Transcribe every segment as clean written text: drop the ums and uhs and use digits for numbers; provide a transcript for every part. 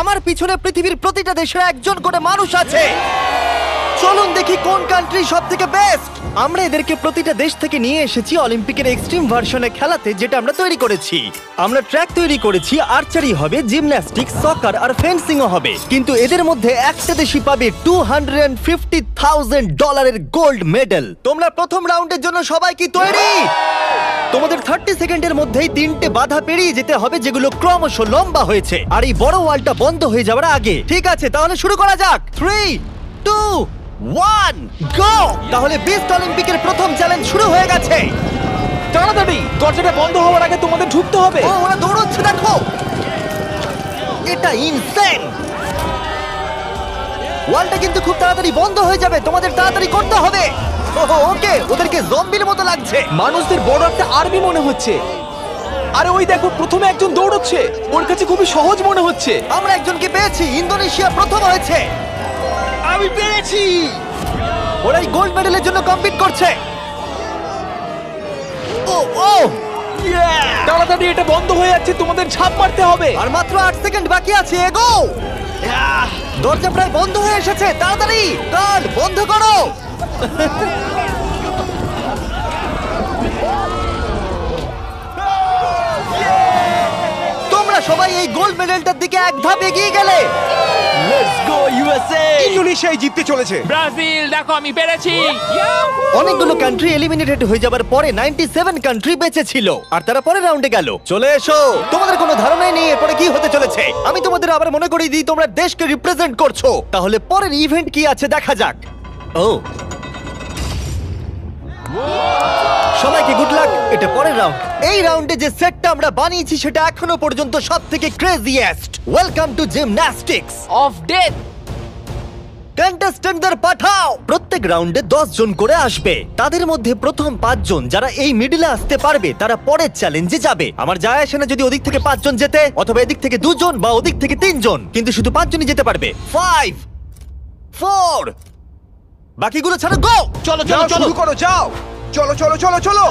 আমার পিছনে পৃথিবীর প্রতিটা দেশের একজন করে মানুষ আছে। চলুন দেখি কোন কান্ট্রি সবথেকে বেস্ট। আমরা এদেরকে প্রতিটা দেশ থেকে নিয়ে এসেছি অলিম্পিকের এক্সট্রিম ভার্সনে খেলাতে, যেটা আমরা তৈরি করেছি। আমরা ট্র্যাক তৈরি করেছি, আর্চারি হবে, জিমন্যাস্টিক্স, সকার আর ফেন্সিংও হবে। কিন্তু এদের মধ্যে একটা দেশই পাবে $250,000 গোল্ড মেডেল। তোমরা প্রথম রাউন্ডের জন্য সবাই কি তৈরি? তোমাদের 30 সেকেন্ডের মধ্যেই 3টে বাধা পেরিয়ে যেতে হবে, যেগুলো ক্রমশ লম্বা হয়েছে, আর এই বড় ওয়ালটা বন্ধ হয়ে যাওয়ার আগে। ঠিক আছে, তাহলে শুরু করা যাক। 3, 2, 1, গো! তাহলে বিস্ট অলিম্পিকের প্রথম চ্যালেঞ্জ শুরু হয়ে গেছে। তাড়াতাড়ি, দরজাটা বন্ধ হওয়ার আগে তোমাদের ঢুকতে হবে। ও, ওরা দৌড়চ্ছে, দেখো, এটা ইনসেন। ওয়ালটা কিন্তু খুব তাড়াতাড়ি বন্ধ হয়ে যাবে, তোমাদের তাড়াতাড়ি করতে হবে। ওকে, ওদেরকে জম্বির মতো লাগছে। মানুষদের বড় একটা আর্মি মনে হচ্ছে। আরে ওই দেখো, প্রথমে একজন দৌড়চ্ছে, ওর কাছে খুবই সহজ মনে হচ্ছে। আমরা একজনকে পেয়েছি, ইন্দোনেশিয়া প্রথম হয়েছে। আমি পেরেছি। ওরা এই গোল্ড মেডেলের জন্য কম্পিট করছে। ও ও, তাড়াতাড়ি, এটা বন্ধ হয়ে যাচ্ছে, তোমাদের ঝাঁপ মারতে হবে। আর মাত্র 8 সেকেন্ড বাকি আছে, এগো। দরজা প্রায় বন্ধ হয়ে এসেছে, তাড়াতাড়ি কাল বন্ধ করো। তোমরা সবাই এই গোল্ড মেডেলটার দিকে এক ধাপ এগিয়ে গেলে। Let's go USA. ইন্দোনেশিয়াই জিততে চলেছে। ব্রাজিল, দেখো আমি পেরেছি। অনেকগুলো কান্ট্রি এলিমিনেটেড হয়ে যাবার পরে 97 কান্ট্রি বেঁচে ছিল, আর তারা পরের রাউন্ডে গেল। চলে এসো, তোমাদের কোনো ধারণাই নেই এরপরে কি হতে চলেছে। আমি তোমাদের আবার মনে করিয়ে দিই, তোমরা দেশকে রিপ্রেজেন্ট করছো। তাহলে পরের ইভেন্ট কি আছে দেখা যাক। ও, সবাইকে গুড লাক। এটা পরের রাউন্ড। এই রাউন্ডে যে সেটটা আমরা বানিয়েছি সেটা এখনো পর্যন্ত সবথেকে craziest. Welcome to gymnastics. Of death. কন্টেস্টেন্টদের পাঠাও। প্রত্যেক রাউন্ডে 10 জন করে আসবে। তাদের মধ্যে প্রথম 5 জন যারা এই মিডলে আসতে পারবে তারা পরের চ্যালেঞ্জে যাবে। আমার যায় আসে না যদি ওদিক থেকে 5 জন যেতে, অথবা এদিক থেকে 2 জন বা ওদিক থেকে 3 জন, কিন্তু শুধু 5 জনই যেতে পারবে। 5, 4, বাকিগুলো ছাড়ো, গো! চলো চলো চলো, শুরু করো, যাও। চলো চলো চলো চলো।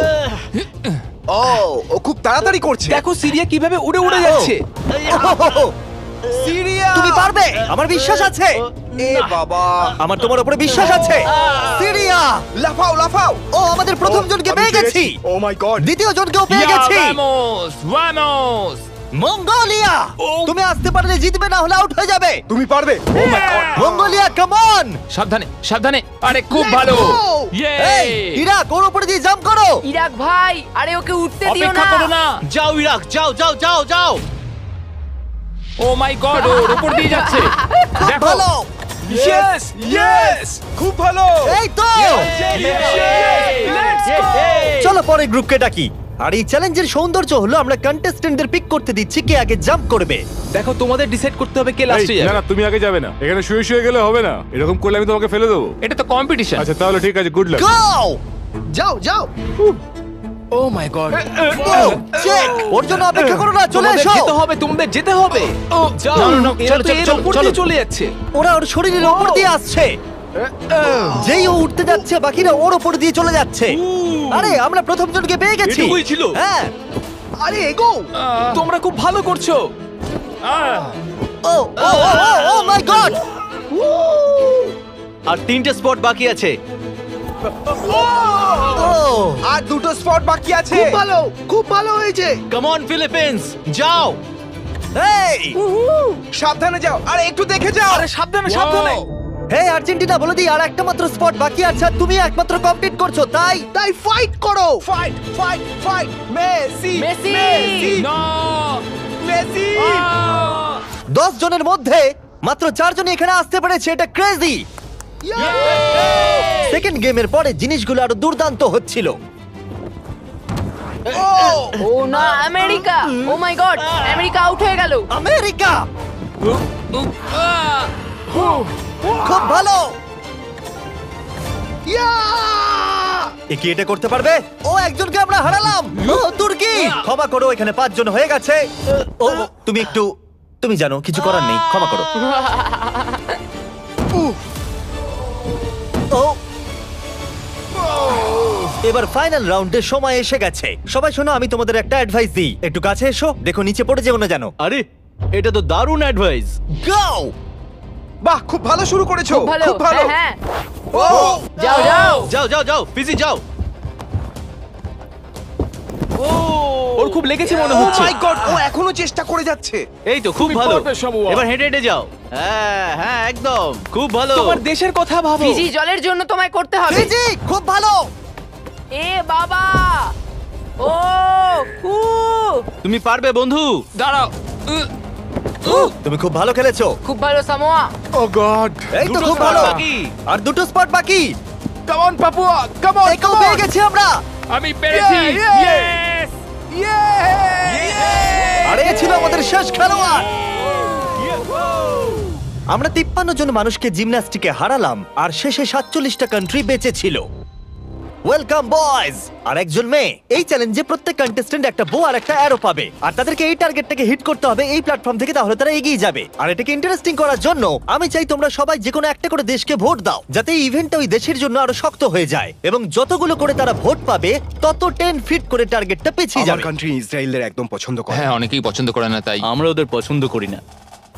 ও খুব তাড়াতাড়ি করছে। দেখো সিরিয়া কিভাবে উড়ে উড়ে যাচ্ছে। সিরিয়া, তুমি পারবে, আমার বিশ্বাস আছে। এ বাবা, আমার তোমার উপরে বিশ্বাস আছে। সিরিয়া, লাফাও লাফাও। ও, আমাদের প্রথম জনকে আমি পেয়ে গেছি। ও মাই গড, দ্বিতীয় জনকেও পেয়ে গেছি। Vamos, vamos. মঙ্গোলিয়া, তুমি আসতে পারলে জিতবে, না হলে আউট হয়ে যাবে। তুমি পারবে। ও মাই গড, মঙ্গোলিয়া, কাম অন। সাবধানে, সাবধানে। আরে খুব ভালো। এই, ইরাক, ওর উপরে দিয়ে জাম্প করো। ইরাক ভাই, আরে ওকে উঠতে দিও অপেক্ষা না। করো না। যাও ইরাক, যাও যাও যাও যাও। ও মাই গড, ওর উপর দিয়ে যাচ্ছে। দেখো। ভালো, ইয়েস ইয়েস, খুব ভালো। এই তো। Let's go. চলো পরে গ্রুপকে ডাকি। আর এই চ্যালেঞ্জের সৌন্দর্য হলো আমরা কন্টেস্টেন্টদের পিক করতে দিচ্ছি কে আগে জাম্প করবে। দেখো, তোমাদের ডিসাইড করতে হবে কে এই, লাস্টে না যাবে। না, তুমি আগে যাবে না, এখানে শুয়ে শুয়ে গেলে হবে না, এরকম করলে আমি তোমাকে ফেলে দেবো। এটা তো কম্পিটিশন। আচ্ছা তাহলে ঠিক আছে, গুড লাক। গো! যাও যাও। ও মাই গড। ও, চেক। ওর জন্য অপেক্ষা করো না, চলে তোমাদের এসো। যেতে হবে, তোমাদের যেতে হবে। ও যাও, না, না, না, এরা চলো, তো এর চলো, উপর চলো। দিয়ে চলে যাচ্ছে। ওরা ওর শরীরের উপর দিয়ে আসছে। যেই ও উঠতে যাচ্ছে, বাকিরা ওর উপর দিয়ে চলে যাচ্ছে। আরে আমরা প্রথম জনকে পেয়ে গেছি। এটুকুই ছিল? হ্যাঁ। আরে এগো। তোমরা খুব ভালো করছো। ও ও ও মাই গড। আর 3টে স্পট বাকি আছে। ও, আর 2টো স্পট বাকি আছে। খুব ভালো হয়েছে। কাম অন ফিলিপিন্স, যাও। এই, সাবধানে যাও, আর একটু দেখে যাও। আরে সাবধানে সাবধানে। হে আর্জেন্টিনা, বলে দিই আর একটা মাত্র স্পট বাকি আছে, আর তুমি একমাত্র কমপ্লিট করছো, তাই তাই ফাইট করো। Fight fight fight. Messi Messi. না। মেসি। 10 জনের মধ্যে মাত্র 4 জন এখানে আসতে পেরেছে, এটা ক্রেজি। সেকেন্ড গেমের পরে জিনিসগুলো আরো দুর্দান্ত হচ্ছিল। ও না, আমেরিকা। ও মাই গড, আমেরিকা আউট হয়ে গেল। আমেরিকা, খুব ভালো। এ কি এটা করতে পারবে? ও, একজনকে আমরা হারালাম। ও, তুর্কি, ক্ষমা করো, এখানে 5 জন হয়ে গেছে। ও, তুমি একটু, তুমি জানো কিছু করার নেই, ক্ষমা করো। ও, এবার ফাইনাল রাউন্ডের সময় এসে গেছে। সবাই শোনো, আমি তোমাদের একটা অ্যাডভাইস দিই, একটু কাছে এসো, দেখো নিচে পড়ে যেও না জানো। আরে এটা তো দারুণ অ্যাডভাইস। গো! বাহ, খুব ভালো শুরু করেছো। খুব ভালো খুব ভালো। হ্যাঁ ও যাও যাও যাও যাও যাও ফিজি যাও। ওর খুব লেগেছে মনে ও হচ্ছে। মাই গড, ও এখনো চেষ্টা করে যাচ্ছে। এই তো খুব ভালো। পারবে, সামুয়া। এবার হেঁটে হেঁটে যাও। হ্যাঁ হ্যাঁ একদম খুব ভালো। তোমার দেশের কথা ভাবো। ফিজি জলের জন্য তোমায় করতে হবে। ফিজি, খুব ভালো। এ বাবা ও কু তুমি পারবে বন্ধু। দাঁড়াও। তুমি খুব ভালো খেলেছো। খুব ভালো সামোয়া। ও গড। এই তো দুটো খুব spot ভালো। বাকি। আর দুটো স্পট বাকি। Come on Papua, come on. একেও পেয়ে গেছি আমরা। আমি পেরেছি। Yeah, Yes! আর এ ছিল আমাদের শেষ খেলোয়াড়। আমরা 53 জন মানুষকে জিমন্যাস্টিকে হারালাম আর শেষে 47টা কান্ট্রি বেঁচে ছিল। Welcome boys. আর একজন মেয়ে। এই চ্যালেঞ্জে প্রত্যেক কন্টেস্ট্যান্ট একটা বো আর একটা অ্যারো পাবে আর তাদেরকে এই টার্গেটটাকে হিট করতে হবে এই প্ল্যাটফর্ম থেকে, তাহলে তারা এগিয়ে যাবে। আর এটাকে ইন্টারেস্টিং করার জন্য আমি চাই তোমরা সবাই যে কোনো একটা করে দেশকে ভোট দাও, যাতে এই ইভেন্টটা ওই দেশের জন্য আরো শক্ত হয়ে যায়। এবং যতগুলো করে তারা ভোট পাবে তত 10 ফিট করে টার্গেটটা পিছিয়ে আমার যাবে। কান্ট্রি ইসরায়েলের একদম পছন্দ করে। হ্যাঁ অনেকেই পছন্দ করে না তাই। আমরা ওদের পছন্দ করি না।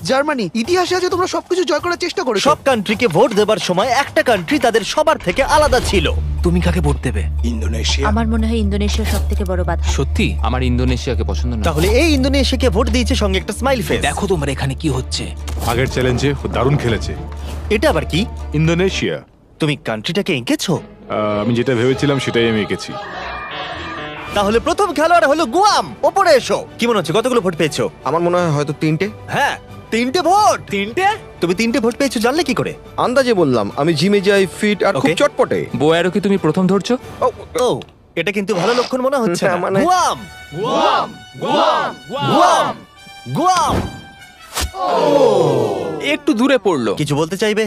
জার্মানি, ইতিহাসে আছে তোমরা সবকিছু জয় করার চেষ্টা করেছো। সব কান্ট্রিকে ভোট দেবার সময় একটা কান্ট্রি তাদের সবার থেকে আলাদা ছিল। তুমি কাকে ভোট দেবে? ইন্দোনেশিয়া। আমার মনে হয় ইন্দোনেশিয়া সব থেকে বড় বাধা। সত্যি? আমার ইন্দোনেশিয়াকে পছন্দ না। তাহলে এই ইন্দোনেশিয়াকে ভোট দিয়েছে সঙ্গে একটা স্মাইল ফেস। দেখো তোমার এখানে কি হচ্ছে। আগের চ্যালেঞ্জে দারুণ খেলেছে এটা আবার কি? ইন্দোনেশিয়া। তুমি কান্ট্রিটাকে এঁকেছো? আমি যেটা ভেবেছিলাম সেটাই আমি এঁকেছি। তাহলে প্রথম খেলোয়াড় হলো গুয়াম। ওপরে এসো। কি মনে হচ্ছে কতগুলো ভোট পেয়েছো? আমার মনে হয় হয়তো 3টে। হ্যাঁ, 3টে ভোট। 3টে? তুমি 3টে ভোট পেয়েছো জানলে কি করে? আন্দাজে বললাম, আমি জিমে যাই, ফিট আর খুব Okay. চটপটে। বউয়েরও কি তুমি প্রথম ধরছো? ও, ও, এটা কিন্তু ভালো লক্ষণ মনে হচ্ছে না। হ্যাঁ, মানে- গুয়াম, গুয়াম, গুয়াম। একটু দূরে পড়লো। কিছু বলতে চাইবে?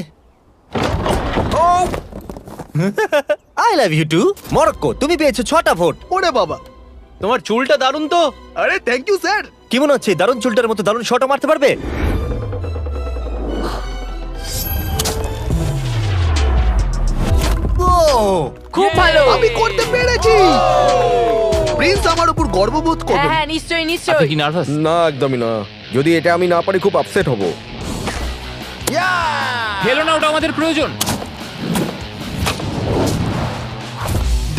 I love you too. Morocco, তুমি পেয়েছো 6টা ভোট। ওরে বাবা। তোমার চুলটা দারুণ তো। আরে থ্যাংক ইউ স্যার। কি মনে হচ্ছে দারুণ চুলটার মতো দারুণ শটও মারতে পারবে? ও, খুব ভালো। আমি করতে পেরেছি। প্রিন্স আমার উপর গর্ববোধ হ্যাঁ করবে। হ্যাঁ নিশ্চয়ই আপনি নিশ্চয়ই। কি নার্ভাস? না একদমই না। যদি এটা আমি না পারি খুব আপসেট হব। ফেলো না, ওটা আমাদের প্রয়োজন।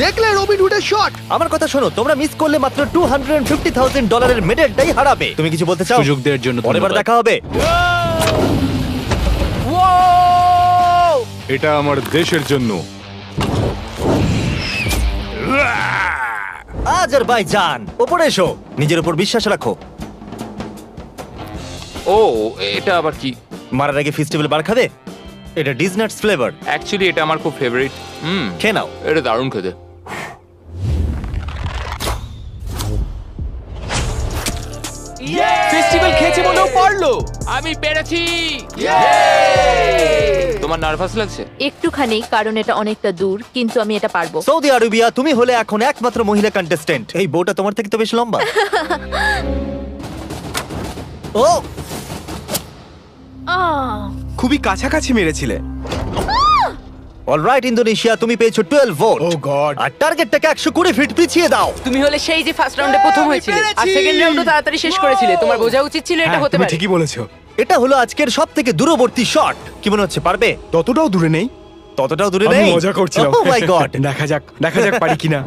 দেখলে রবিন হুডের শট। আমার কথা শোনো, তোমরা মিস করলে মাত্র $250,000 মেডেলটাই হারাবে। তুমি কিছু বলতে চাও? সুযোগ দেওয়ার জন্য পরের বার ধন্যবাদ। দেখা হবে। এটা আমার দেশের জন্য। আজারবাইজান, ওপরে এসো। নিজের উপর বিশ্বাস রাখো। ও এটা আবার কি? মারার আগে ফেস্টিভ্যাল বার খাবে? এটা ডিজনাটস ফ্লেভার। অ্যাকচুয়ালি এটা আমার খুব ফেভারিট। খেয়ে নাও। এটা দারুণ খেতে। ফেস্টিভ্যাল খেয়েছে বলেও পারলো। আমি পেরেছি। তোমার নার্ভাস লাগছে? একটুখানি, কারণ এটা অনেকটা দূর, কিন্তু আমি এটা পারবো। সৌদি আরবিয়া, তুমি হলে এখন একমাত্র মহিলা কন্টেস্ট্যান্ট। এই বউটা তোমার থেকে তো বেশ লম্বা। ও, আহ, খুবই কাছাকাছি মেরেছিলে। অলরাইট ইন্দোনেশিয়া, তুমি পেয়েছো 12 ভোট। ও গড। আর টার্গেটটাকে 120 ফিট পিছিয়ে দাও। তুমি হলে সেই যে ফার্স্ট রাউন্ডে প্রথম হয়েছিলে আর সেকেন্ড রাউন্ডও তাড়াতাড়ি শেষ করেছিলে। তোমার বোঝা উচিত ছিল এটা হতে তুমি পারে। ঠিকই বলেছো। এটা হলো আজকের সবথেকে দূরবর্তী শট। কি মনে হচ্ছে পারবে? ততটাও দূরে নেই। ততটাও দূরে আমি নেই। মজা করছিলাম। ও মাই গড। দেখা যাক পারি কিনা।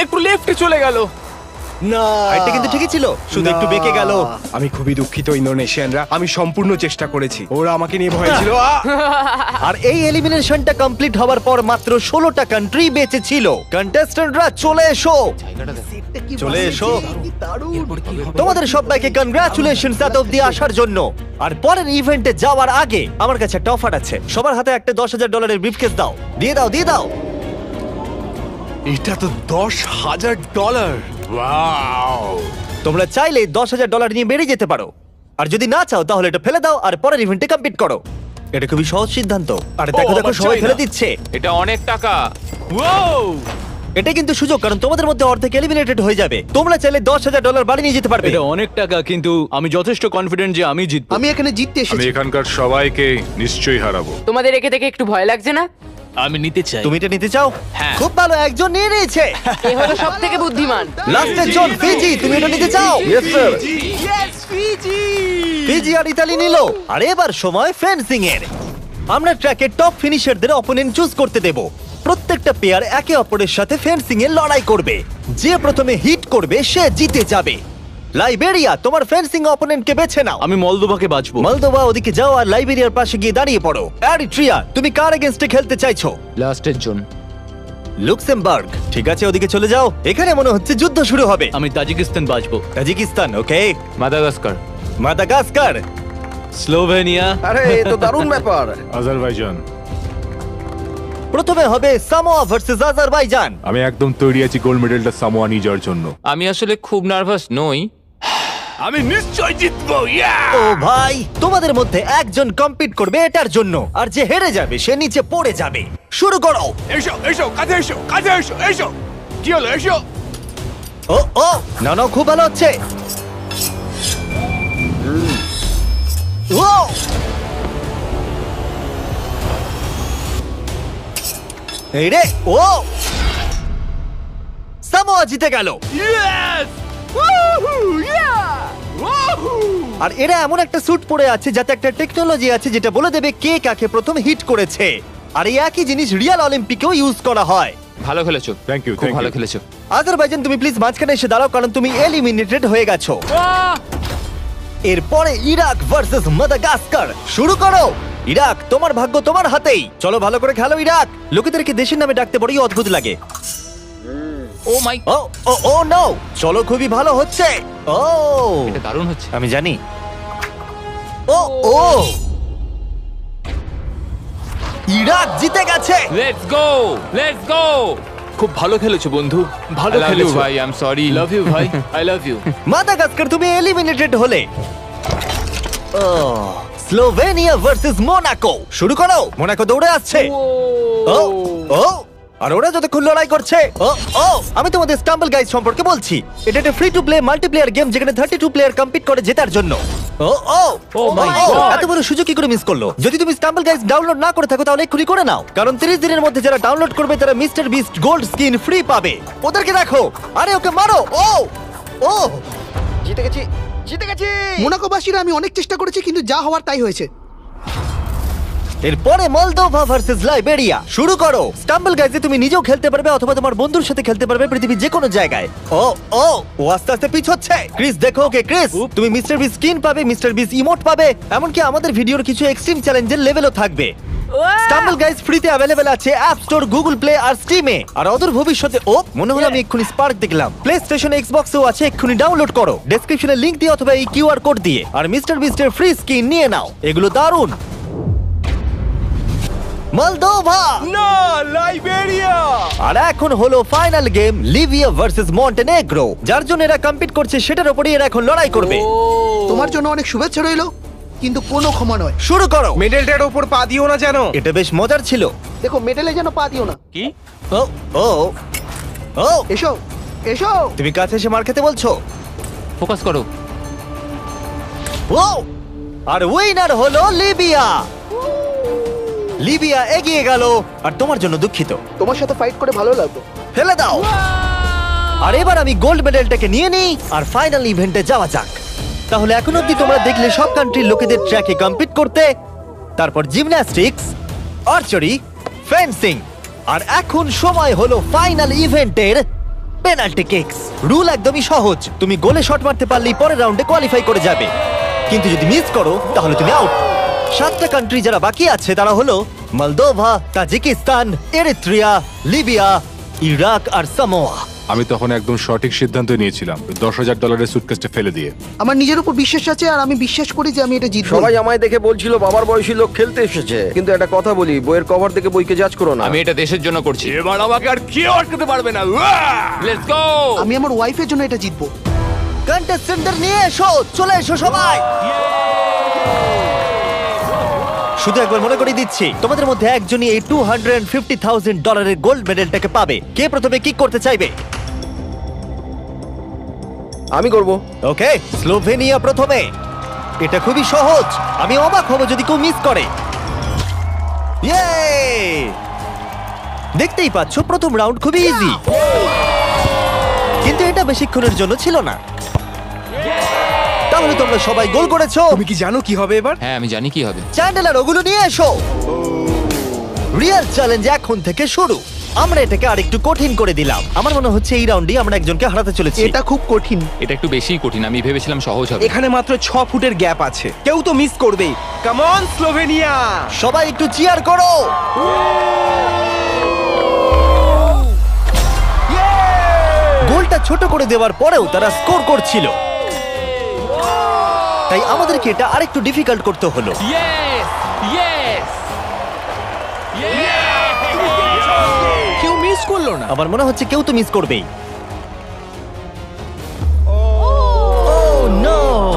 একটু লেফটে চলে গেল। না, এটা কিন্তু ঠিকই ছিল, শুধু একটু বেঁকে গেল। আমি খুবই দুঃখিত ইন্দোনেশিয়ানরা, আমি সম্পূর্ণ চেষ্টা করেছি। ওরা আমাকে নিয়ে ভয় ছিল। আর এই এলিমিনেশনটা কমপ্লিট হওয়ার পর মাত্র 16টা কান্ট্রি বেঁচে ছিল। কন্টেস্ট্যান্টরা চলে এসো, চলে এসো। তোমাদের সবাইকে কনগ্রাচুলেশনস এত অব্দি আসার জন্য। আর পরের ইভেন্টে যাওয়ার আগে আমার কাছে একটা অফার আছে। সবার হাতে একটা $10,000 ব্রিফকেস দাও। দিয়ে দাও, দিয়ে দাও। এটা তো $10,000। তোমরা চাইলে $10,000 নিয়ে বেরিয়ে যেতে পারো, আর যদি না চাও তাহলে এটা ফেলে দাও আর পরের ইভেন্টে কমপ্লিট করো। এটা খুবই সহজ সিদ্ধান্ত। আর দেখো দেখো আবার সবাই চাই ফেলে না। দিচ্ছে। এটা অনেক টাকা। এটা কিন্তু সুযোগ, কারণ তোমাদের মধ্যে অর্ধেক এলিমিনেটেড হয়ে যাবে। তোমরা চাইলে $10,000 বাড়ি নিয়ে যেতে পারবে। এটা অনেক টাকা, কিন্তু আমি যথেষ্ট কনফিডেন্ট যে আমি জিতবো। আমি এখানে জিততে আমি এসেছি। এখানকার সবাইকে নিশ্চয়ই হারাবো। তোমাদের একে দেখে একটু ভয় লাগছে না? আমি নিতে চাই। তুমি এটা নিতে চাও? হ্যাঁ। খুব ভালো, একজন নিয়ে নিয়েছে। এ হলো সব থেকে বুদ্ধিমান। লাস্টের জন ফিজি, তুমি এটা নিতে চাও? Yes sir. ফিজি আর ইতালি নিল। আর এবার সময় ফেন্সিং এর। আমরা ট্র্যাকের টপ ফিনিশারদের অপোনেন্ট চুজ করতে দেব। প্রত্যেকটা পেয়ার একে অপরের সাথে ফেন্সিং এ লড়াই করবে। যে প্রথমে হিট করবে সে জিতে যাবে। লাইবেরিয়া, তোমার ফেন্সিং অপোনেন্টকে বেছে নাও। আমি মলদোভাকে বাঁচবো। মলদোভা ওদিকে যাও আর লাইবেরিয়ার পাশে গিয়ে দাঁড়িয়ে পড়ো। এরিট্রিয়া, তুমি কার এগেইনস্টে খেলতে চাইছো? লাস্টের জন। লুক্সেমবার্গ, ঠিক আছে ওদিকে চলে যাও। এখানে মনে হচ্ছে যুদ্ধ শুরু হবে। আমি তাজিকিস্তান বাঁচবো। তাজিকিস্তান, ওকে। মাদাগাস্কার। Madagascar, Slovenia. আরে এ তো দারুণ ব্যাপার। আজারবাইজান। প্রথমে হবে সামোয়া ভার্সেস আজারবাইজান। আমি একদম তৈরি আছি গোল্ড মেডেলটা সামোয়া নিয়ে যাওয়ার জন্য। আমি আসলে খুব নার্ভাস নই। আমি নিশ্চয় জিতবো। ও ভাই, তোমাদের মধ্যে একজন কম্পিট করবে এটার জন্য, আর যে হেরে যাবে সে নিচে পড়ে যাবে। শুরু করো। এসো এসো, কাছে এসো, কাছে এসো, এসো। কি হলো, এসো। ও ও, না না, খুব ভালো হচ্ছে। ও, এই রে, ও সামোয়া জিতে গেল। আর এরা এমন একটা স্যুট পরে আছে যাতে একটা টেকনোলজি আছে যেটা বলে দেবে কে কাকে প্রথম হিট করেছে। আর এই একই জিনিস রিয়াল অলিম্পিকেও ইউজ করা হয়। ভালো খেলেছো। Thank you, খুব thank ভালো you. খেলেছো। আজারবাইজান, তুমি প্লিজ মাঝখানে এসে দাঁড়াও, কারণ তুমি এলিমিনেটেড হয়ে গেছো। এরপরে ইরাক ভার্সেস মাদাগাস্কার। শুরু করো। ইরাক, তোমার ভাগ্য তোমার হাতেই। চলো ভালো করে খেলো ইরাক। লোকেদেরকে দেশের নামে ডাকতে বড়ই অদ্ভুত লাগে। ও মাই, ও ও ও নো, চলো খুবই ভালো হচ্ছে। ও, এটা দারুণ হচ্ছে। আমি জানি। ও ও, ইরাক জিতে গেছে। Let's go, let's go. খুব ভালো খেলেছো বন্ধু, ভালো I love you খেলেছো ভাই, I am sorry. Love you ভাই, আই লাভ ইউ। মাদাগাস্কার, তুমি এলিমিনেটেড হলে। ও, স্লোভেনিয়া ভার্সেস মোনাকো। শুরু করো। মোনাকো দৌড়ে আসছে। ও ও, আর ওরা যতক্ষণ লড়াই করছে। ও ও, আমি তোমাদের স্টাম্বল গাইজ সম্পর্কে বলছি। এটা একটা free to play multiplayer game যেখানে 32 প্লেয়ার কম্পিট করে জেতার জন্য। ও ও ও মাই গড, এত বড় সুযোগ কি করে মিস করলো? যদি তুমি স্টাম্বল গাইজ ডাউনলোড না করে থাকো তাহলে এক্ষুনি করে নাও, কারণ 30 দিনের মধ্যে যারা ডাউনলোড করবে তারা mister beast gold skin free পাবে। ওদেরকে দেখো। আরে ওকে মারো। ও ও, জিতে গেছি, জিতে গেছি। মোনাকোবাসীরা আমি অনেক চেষ্টা করেছি কিন্তু যা হওয়ার তাই হয়েছে। এরপরে মলদোভা ভার্সেস লাইবেরিয়া। শুরু করো। স্টাম্বল গাইজে তুমি নিজেও খেলতে পারবে অথবা তোমার বন্ধুর সাথে খেলতে পারবে পৃথিবীর যে কোনো জায়গায়। ও ও, ও আস্তে আস্তে পিছচ্ছে। ক্রিস দেখো ওকে। ক্রিস, তুমি মিস্টার বিস স্কিন পাবে, মিস্টার বিস ইমোট পাবে, এমনকি আমাদের ভিডিওর কিছু এক্সট্রিম চ্যালেঞ্জের লেভেলও থাকবে। স্টাম্বল গাইজ ফ্রিতে অ্যাভেলেবল আছে অ্যাপ স্টোর, গুগল প্লে আর স্টিমে। আর অদূর ভবিষ্যতে, ও মনে হলো আমি এক্ষুনি স্পার্ক দেখলাম, প্লে স্টেশন, এক্সবক্সেও আছে। এক্ষুনি ডাউনলোড করো ডেসক্রিপশনে লিংক দিয়ে অথবা এই কিউআর কোড দিয়ে, আর মিস্টার বিস্টের ফ্রি স্কিন নিয়ে নাও। এগুলো দারুণ। মলদোভা, না, লাইবেরিয়া। আর এখন হলো final game, Libya versus Montenegro. যার জন্য এরা কম্পিট করছে সেটার উপরই এরা এখন লড়াই করবে। তোমার জন্য অনেক শুভেচ্ছা রইলো, কিন্তু কোনো ক্ষমা নয়। শুরু করো। মেডেলটার উপর পা দিও না যেন। এটা বেশ মজার ছিল। দেখো, মেডেলে যেন পা দিও না। কি? ও ও ও, এসো এসো। তুমি কাছে এসে মার খেতে বলছো? ফোকাস করো। ও, আর উইনার হলো লিবিয়া। লিবিয়া এগিয়ে গেল। আর তোমার জন্য দুঃখিত। তোমার সাথে ফাইট করে ভালো লাগলো। ফেলে দাও। আর এবার আমি গোল্ড মেডেলটাকে নিয়ে নিই আর ফাইনাল ইভেন্টে যাওয়া যাক। তাহলে এখন অব্দি তোমরা দেখলে সব কান্ট্রির লোকেদের ট্র্যাকে কম্পিট করতে, তারপর জিমন্যাস্টিক্স, আর্চারি, ফেন্সিং, আর এখন সময় হলো ফাইনাল ইভেন্টের পেনাল্টি কিকস। রুল একদমই সহজ, তুমি গোলে শট মারতে পারলেই পরের রাউন্ডে কোয়ালিফাই করে যাবে, কিন্তু যদি মিস করো তাহলে তুমি আউট। 7টা কান্ট্রি যারা বাকি আছে তারা হলো Moldova, Tajikistan, Eritrea, Libya, Iraq আর সামোয়া। আমি তখন একদম সঠিক সিদ্ধান্ত নিয়েছিলাম, $10,000 সুটকেসটা ফেলে দিয়ে। আমার নিজের উপর বিশ্বাস আছে আর আমি বিশ্বাস করি যে আমি এটা জিতবো। সবাই আমায় দেখে বলছিল বাবার বয়সী লোক খেলতে এসেছে, কিন্তু একটা কথা বলি, বইয়ের কভার দেখে বইকে জাজ করো না। আমি এটা দেশের জন্য করছি। এবার আমাকে আর কেউ আটকাতে পারবে না। Let's go. আমি আমার ওয়াইফের জন্য এটা জিতবো। কন্টেস্টেন্টদের নিয়ে এসো, চলে এসো সবাই। শুধু একবার মনে করিয়ে দিচ্ছি, তোমাদের মধ্যে একজনই এই $250,000 গোল্ড মেডেলটাকে পাবে। কে প্রথমে কিক করতে চাইবে? আমি করব। ওকে, স্লোভেনিয়া প্রথমে। এটা খুবই সহজ, আমি অবাক হব যদি কেউ মিস করে। ইয়ে! দেখতেই পাচ্ছ প্রথম রাউন্ড খুবই ইজি, কিন্তু এটা বেশিক্ষণের জন্য ছিল না। তাহলে তোমরা সবাই গোল করেছো। তুমি কি জানো কি হবে এবার? হ্যাঁ আমি জানি কি হবে। চ্যান্ডেলার ওগুলো নিয়ে এসো। রিয়েল চ্যালেঞ্জ এখন থেকে শুরু। আমরা এটাকে আরেকটু কঠিন করে দিলাম। আমার মনে হচ্ছে এই রাউন্ডে আমরা একজনকে হারাতে চলেছি। এটা খুব কঠিন। এটা একটু বেশিই কঠিন, আমি ভেবেছিলাম সহজ হবে। এখানে মাত্র 6 ফুটের গ্যাপ আছে, কেউ তো মিস করবেই। Come on Slovenia! সবাই একটু চিয়ার করো। গোলটা ছোট করে দেওয়ার পরেও তারা স্কোর করছিল, তাই আমাদেরকে এটা আরেকটু ডিফিকাল্ট করতে হলো। ইয়েস ইয়েস কেউ মিস করলো না। আমার মনে হচ্ছে কেউ তো মিস করবেই।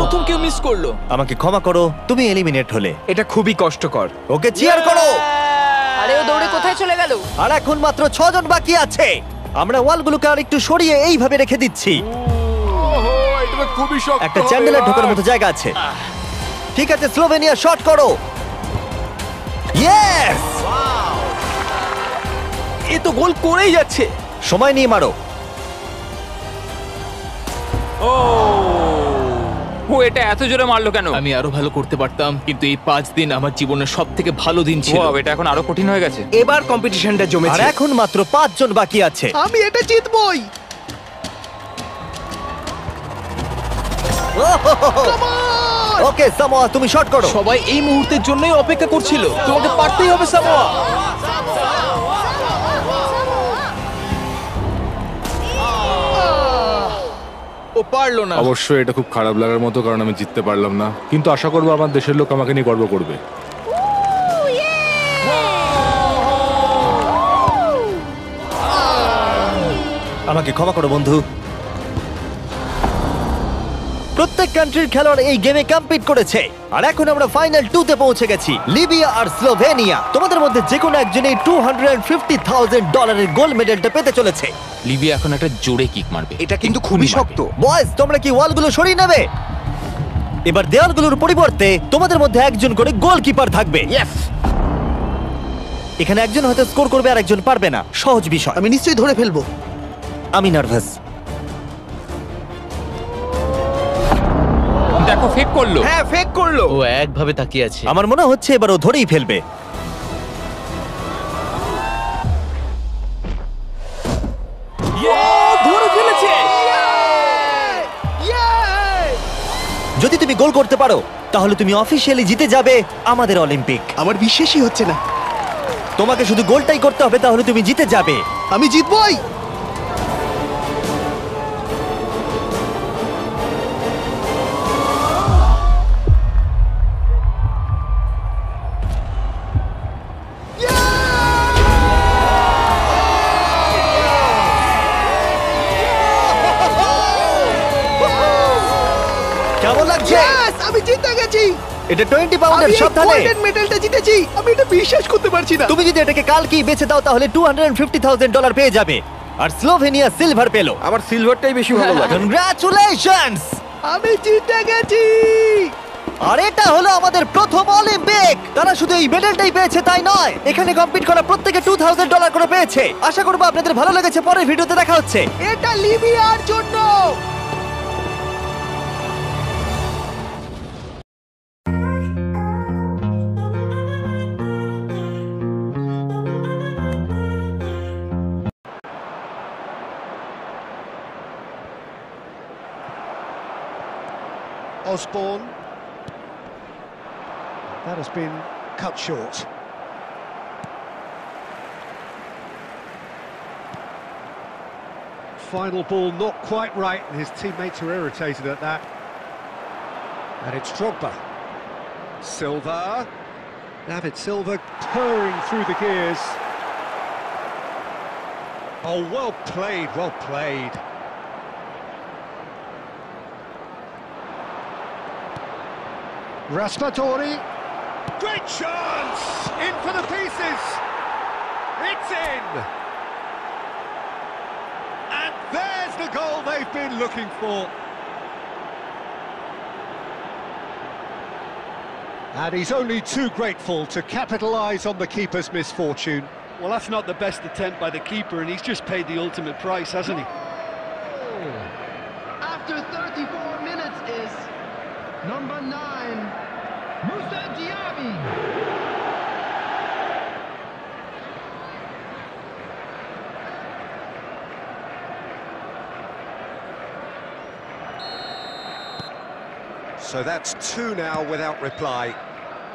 প্রথম কেউ মিস করলো। আমাকে ক্ষমা করো, তুমি এলিমিনেট হলে। এটা খুবই কষ্টকর। ওকে চিয়ার করো। আরে ও দৌড়ে কোথায় চলে গেল? আর এখন মাত্র 6 জন বাকি আছে। আমরা ওয়ালগুলোকে আর একটু সরিয়ে এইভাবে রেখে দিচ্ছি। একটা চ্যান্ডেলার ঢোকার মতো জায়গা আছে। ঠিক আছে, স্লোভেনিয়া শট করো। ইয়েস! এ তো গোল করেই যাচ্ছে। সময় নিয়ে মারো। ও এটা এত জোরে মারলো কেন? আমি আরো ভালো করতে পারতাম, কিন্তু এই 5 দিন আমার জীবনের সবথেকে ভালো দিন ছিল। ওয়াও, এটা এখন আরো কঠিন হয়ে গেছে। এবার কম্পিটিশনটা আর জমেছে। এখন মাত্র 5 জন বাকি আছে। আমি এটা জিতবই। ওকে সামোয়া, তুমি শট করো। সবাই এই মুহূর্তের জন্যই অপেক্ষা করছিল। তোমাকে পারতেই হবে সামোয়া। ও পারলো না। অবশ্যই এটা খুব খারাপ লাগার মতো, কারণ আমি জিততে পারলাম না, কিন্তু আশা করবো আমার দেশের লোক আমাকে নিয়ে গর্ব করবে। আমাকে ক্ষমা করো বন্ধু। প্রত্যেক কান্ট্রির খেলোয়াড় এই গেমে কম্পিট করেছে, আর এখন আমরা ফাইনাল 2 তে পৌঁছে গেছি। লিবিয়া আর স্লোভেনিয়া। তোমাদের মধ্যে যে কোনো একজনই $250,000 গোল্ড মেডেলটা পেতে চলেছে। লিবিয়া এখন একটা জোরে কিক মারবে। এটা কিন্তু খুবই শক্ত। বয়েজ, তোমরা কি ওয়ালগুলো সরিয়ে নেবে? এবার দেওয়ালগুলোর পরিবর্তে তোমাদের মধ্যে একজন করে গোলকিপার থাকবে। এখানে একজন হয়তো স্কোর করবে আর একজন পারবে না। সহজ বিষয়। আমি নিশ্চয়ই ধরে ফেলবো। আমি নার্ভাস। দেখো ফেক করলো। হ্যাঁ, ফেক করলো। ও একভাবে তাকিয়ে আছে। আমার মনে হচ্ছে এবার ও ধরেই ফেলবে। ধরে ফেলেছে। যদি তুমি গোল করতে পারো তাহলে তুমি অফিসিয়ালি জিতে যাবে আমাদের অলিম্পিক। আমার বিশ্বাসই হচ্ছে না। তোমাকে শুধু গোলটাই করতে হবে, তাহলে তুমি জিতে যাবে। আমি জিতবই। কেমন লাগছে? Yes! আমি জিতে গেছি। এটা 20 পাউন্ডের আমি এই সাবধানে। গোল্ডেন মেডেলটা জিতেছি। আমি এটা বিশ্বাস করতে পারছি না। তুমি যদি এটাকে কালকেই বেচে দাও তাহলে $250,000 পেয়ে যাবে। আর স্লোভেনিয়া সিলভার পেলো। আমার সিলভারটাই বেশি ভালো লাগে। কনগ্রাচুলেশনস! আমি জিতে গেছি। আর এটা হলো আমাদের প্রথম অলিম্পিক। তারা শুধু এই মেডেলটাই পেয়েছে তাই নয়, এখানে কম্পিট করা প্রত্যেকে $2,000 করে পেয়েছে। আশা করবো আপনাদের ভালো লেগেছে। পরের ভিডিওতে দেখা হচ্ছে। এটা লিবিয়ার জন্য। Osborne. That has been cut short. Final ball not quite right, and his teammates are irritated at that. And it's Drogba. Silva. David Silva purring through the gears. Oh, well played, well played. Raspadori, great chance, in for the pieces, it's in, and there's the goal they've been looking for. And he's only too grateful to capitalise on the keeper's misfortune. Well, that's not the best attempt by the keeper, and he's just paid the ultimate price, hasn't he? After 34 minutes is number 9, Moussa Diaby. So that's 2 now without reply.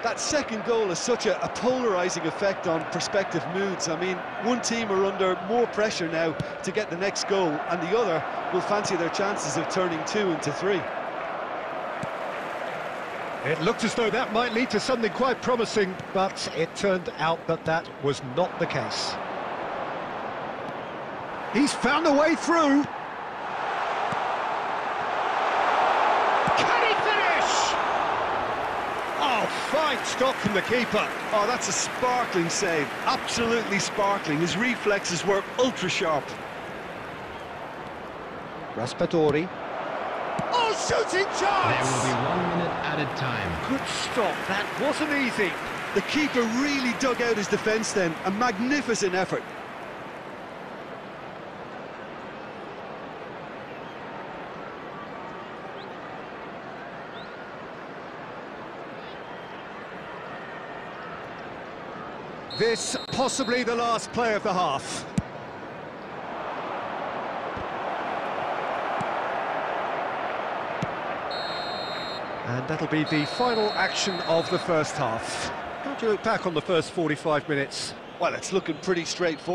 That second goal has such a polarising effect on prospective moods. I mean, one team are under more pressure now to get the next goal, and the other will fancy their chances of turning 2 into 3. It looked as though that might lead to something quite promising, but it turned out that that was not the case. He's found a way through. Fine stop from the keeper. Oh, that's a sparkling save. Absolutely sparkling. His reflexes were ultra sharp. Raspadori. Oh, shooting chance! There will be 1 minute added time. Good stop. That wasn't easy. The keeper really dug out his defence then. A magnificent effort. This possibly the last play of the half. And that'll be the final action of the first half. How do you look back on the first 45 minutes? Well, it's looking pretty straightforward.